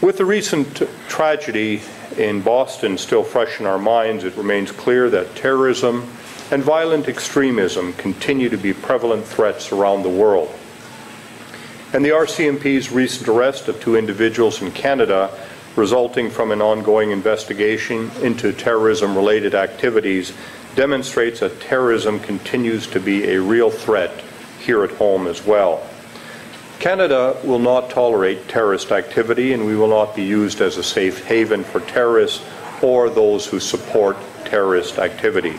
With the recent tragedy in Boston still fresh in our minds, it remains clear that terrorism and violent extremism continue to be prevalent threats around the world. And the RCMP's recent arrest of 2 individuals in Canada, resulting from an ongoing investigation into terrorism-related activities, demonstrates that terrorism continues to be a real threat here at home as well. Canada will not tolerate terrorist activity, and we will not be used as a safe haven for terrorists or those who support terrorist activity.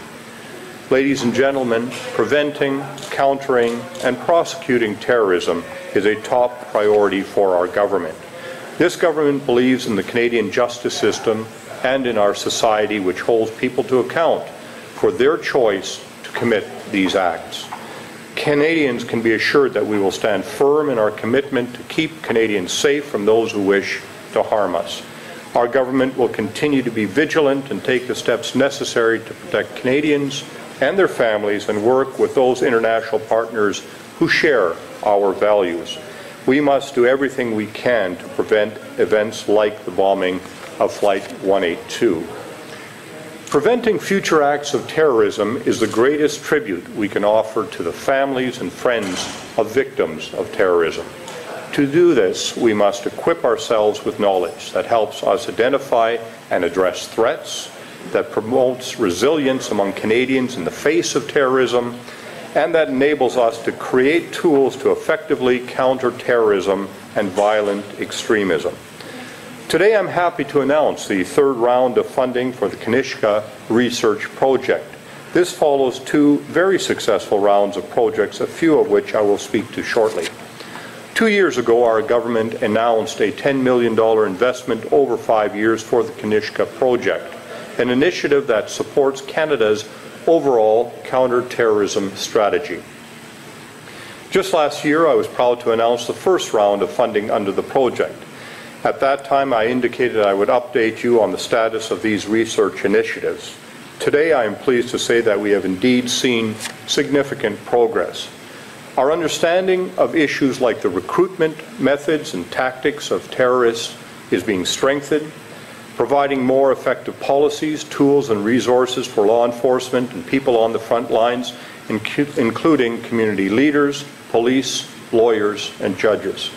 Ladies and gentlemen, preventing, countering, and prosecuting terrorism is a top priority for our government. This government believes in the Canadian justice system and in our society, which holds people to account for their choice to commit these acts. Canadians can be assured that we will stand firm in our commitment to keep Canadians safe from those who wish to harm us. Our government will continue to be vigilant and take the steps necessary to protect Canadians and their families and work with those international partners who share our values. We must do everything we can to prevent events like the bombing of Flight 182. Preventing future acts of terrorism is the greatest tribute we can offer to the families and friends of victims of terrorism. To do this, we must equip ourselves with knowledge that helps us identify and address threats, that promotes resilience among Canadians in the face of terrorism, and that enables us to create tools to effectively counter terrorism and violent extremism. Today I'm happy to announce the 3rd round of funding for the Kanishka Research Project. This follows 2 very successful rounds of projects, a few of which I will speak to shortly. 2 years ago, our government announced a $10 million investment over 5 years for the Kanishka Project, an initiative that supports Canada's overall counter-terrorism strategy. Just last year, I was proud to announce the 1st round of funding under the project. At that time, I indicated I would update you on the status of these research initiatives. Today, I am pleased to say that we have indeed seen significant progress. Our understanding of issues like the recruitment methods and tactics of terrorists is being strengthened, providing more effective policies, tools, and resources for law enforcement and people on the front lines, including community leaders, police, lawyers, and judges.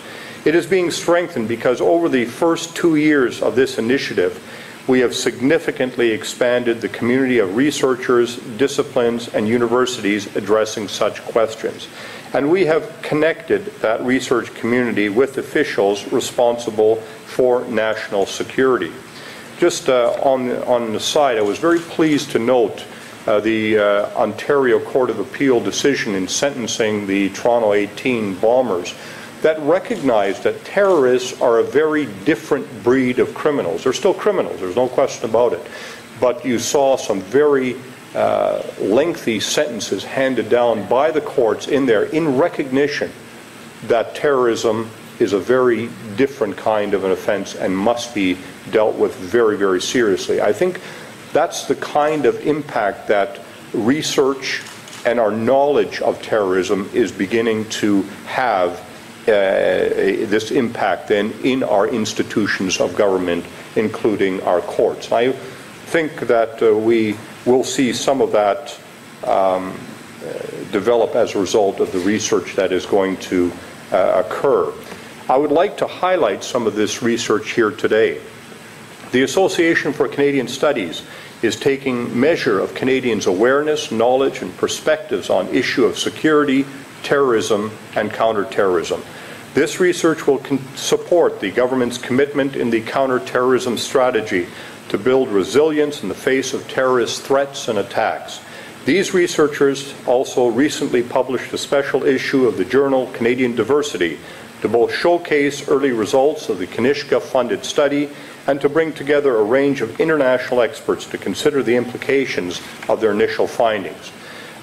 It is being strengthened because over the first 2 years of this initiative, we have significantly expanded the community of researchers, disciplines, and universities addressing such questions. And we have connected that research community with officials responsible for national security. Just on the side, I was very pleased to note the Ontario Court of Appeal decision in sentencing the Toronto 18 bombers that recognized that terrorists are a very different breed of criminals. They're still criminals, there's no question about it. But you saw some very lengthy sentences handed down by the courts in there in recognition that terrorism is a very different kind of an offense and must be dealt with very, very seriously. I think that's the kind of impact that research and our knowledge of terrorism is beginning to have this impact then in our institutions of government, including our courts. I think that we will see some of that develop as a result of the research that is going to occur. I would like to highlight some of this research here today. The Association for Canadian Studies is taking measure of Canadians' awareness, knowledge, and perspectives on issue of security, terrorism, and counterterrorism. This research will support the government's commitment in the counterterrorism strategy to build resilience in the face of terrorist threats and attacks. These researchers also recently published a special issue of the journal Canadian Diversity to both showcase early results of the Kanishka-funded study and to bring together a range of international experts to consider the implications of their initial findings.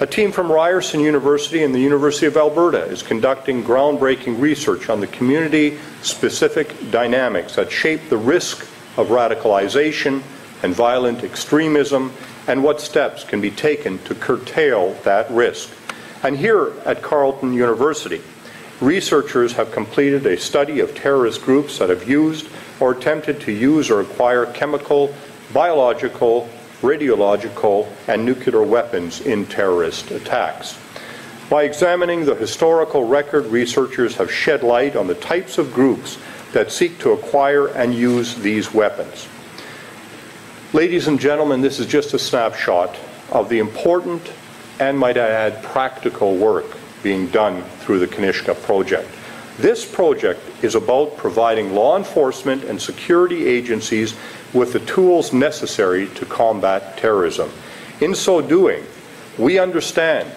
A team from Ryerson University and the University of Alberta is conducting groundbreaking research on the community-specific dynamics that shape the risk of radicalization and violent extremism and what steps can be taken to curtail that risk. And here at Carleton University, researchers have completed a study of terrorist groups that have used or attempted to use or acquire chemical, biological, radiological, and nuclear weapons in terrorist attacks. By examining the historical record, researchers have shed light on the types of groups that seek to acquire and use these weapons. Ladies and gentlemen, this is just a snapshot of the important and, might I add, practical work being done through the Kanishka Project. This project is about providing law enforcement and security agencies with the tools necessary to combat terrorism. In so doing, we understand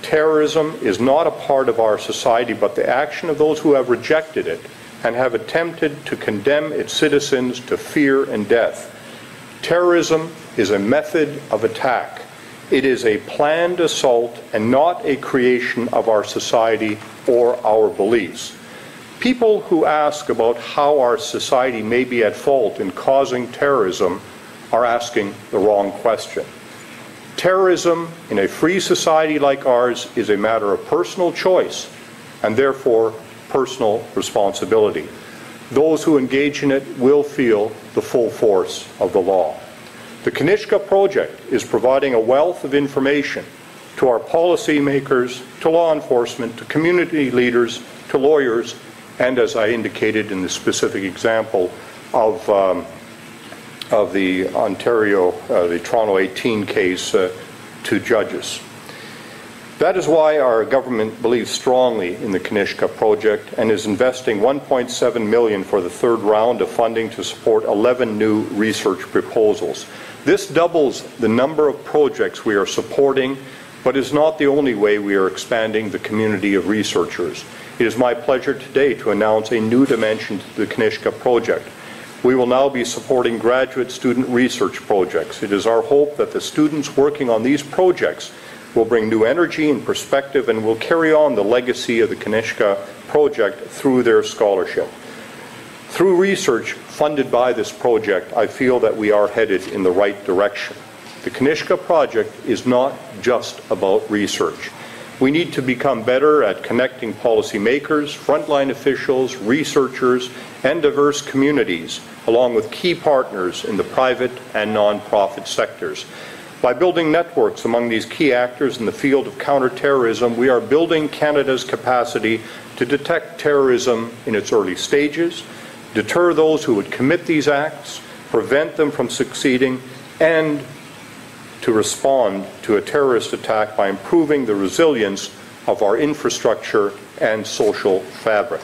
terrorism is not a part of our society, but the action of those who have rejected it and have attempted to condemn its citizens to fear and death. Terrorism is a method of attack. It is a planned assault and not a creation of our society or our beliefs. People who ask about how our society may be at fault in causing terrorism are asking the wrong question. Terrorism in a free society like ours is a matter of personal choice and therefore personal responsibility. Those who engage in it will feel the full force of the law. The Kanishka Project is providing a wealth of information to our policymakers, to law enforcement, to community leaders, to lawyers, and, as I indicated in the specific example of the Ontario, the Toronto 18 case, to judges. That is why our government believes strongly in the Kanishka Project and is investing $1.7 million for the third round of funding to support 11 new research proposals. This doubles the number of projects we are supporting, but is not the only way we are expanding the community of researchers. It is my pleasure today to announce a new dimension to the Kanishka Project. We will now be supporting graduate student research projects. It is our hope that the students working on these projects will bring new energy and perspective and will carry on the legacy of the Kanishka Project through their scholarship. Through research funded by this project, I feel that we are headed in the right direction. The Kanishka Project is not just about research. We need to become better at connecting policymakers, frontline officials, researchers, and diverse communities, along with key partners in the private and non-profit sectors. By building networks among these key actors in the field of counterterrorism, we are building Canada's capacity to detect terrorism in its early stages, deter those who would commit these acts, prevent them from succeeding, and to respond to a terrorist attack by improving the resilience of our infrastructure and social fabric.